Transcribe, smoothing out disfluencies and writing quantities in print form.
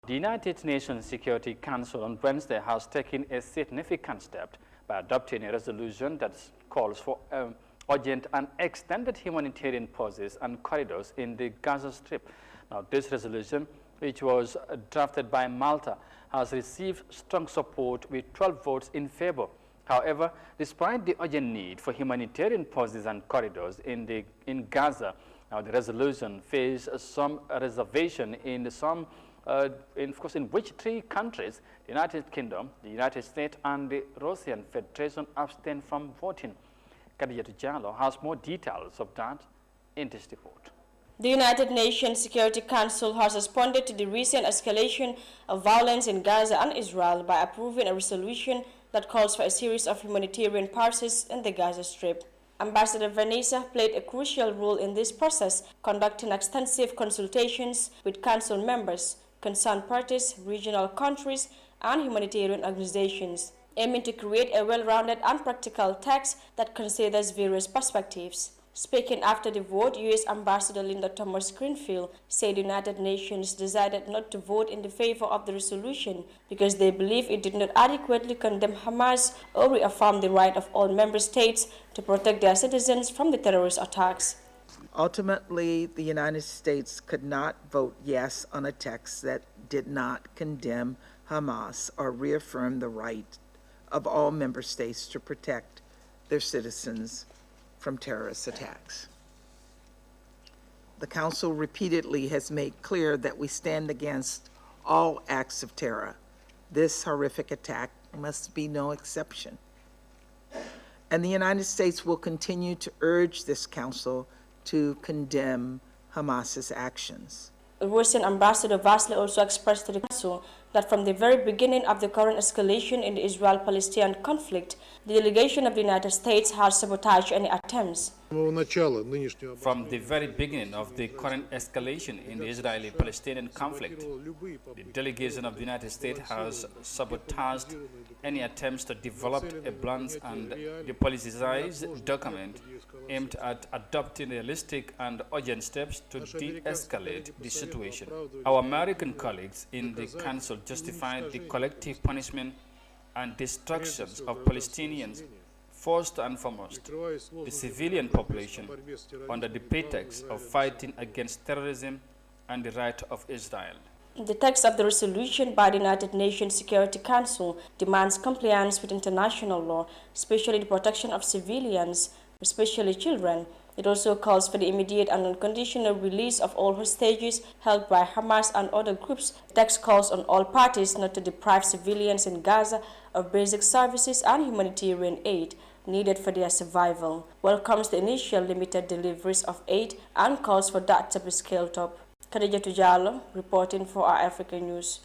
The United Nations Security Council on Wednesday has taken a significant step by adopting a resolution that calls for urgent and extended humanitarian pauses and corridors in the Gaza Strip. Now, this resolution, which was drafted by Malta, has received strong support with 12 votes in favor. However, despite the urgent need for humanitarian pauses and corridors in Gaza, now the resolution faces some reservation in which three countries, the United Kingdom, the United States, and the Russian Federation, abstain from voting. Yahya Jammeh has more details of that in this report. The United Nations Security Council has responded to the recent escalation of violence in Gaza and Israel by approving a resolution that calls for a series of humanitarian pauses in the Gaza Strip. Ambassador Vanessa played a crucial role in this process, conducting extensive consultations with Council members, concerned parties, regional countries, and humanitarian organizations, aiming to create a well-rounded and practical text that considers various perspectives. Speaking after the vote, U.S. Ambassador Linda Thomas-Greenfield said the United Nations decided not to vote in the favor of the resolution because they believe it did not adequately condemn Hamas or reaffirm the right of all member states to protect their citizens from the terrorist attacks. Ultimately, the United States could not vote yes on a text that did not condemn Hamas or reaffirm the right of all member states to protect their citizens from terrorist attacks. The Council repeatedly has made clear that we stand against all acts of terror. This horrific attack must be no exception. And the United States will continue to urge this Council to condemn Hamas's actions. Russian Ambassador Vasily also expressed to the Council that from the very beginning of the current escalation in the Israel-Palestinian conflict, the delegation of the United States has sabotaged any attempts. From the very beginning of the current escalation in the Israeli-Palestinian conflict, the delegation of the United States has sabotaged any attempts to develop a balanced and politicized document aimed at adopting realistic and urgent steps to de-escalate the situation. Our American colleagues in the Council justified the collective punishment and destructions of Palestinians, first and foremost, the civilian population, under the pretext of fighting against terrorism and the right of Israel. The text of the resolution by the United Nations Security Council demands compliance with international law, especially the protection of civilians, especially children. It also calls for the immediate and unconditional release of all hostages held by Hamas and other groups. The text calls on all parties not to deprive civilians in Gaza of basic services and humanitarian aid needed for their survival, welcomes the initial limited deliveries of aid, and calls for that to be scaled up. Khadija Tujalo, reporting for Eyeafrica News.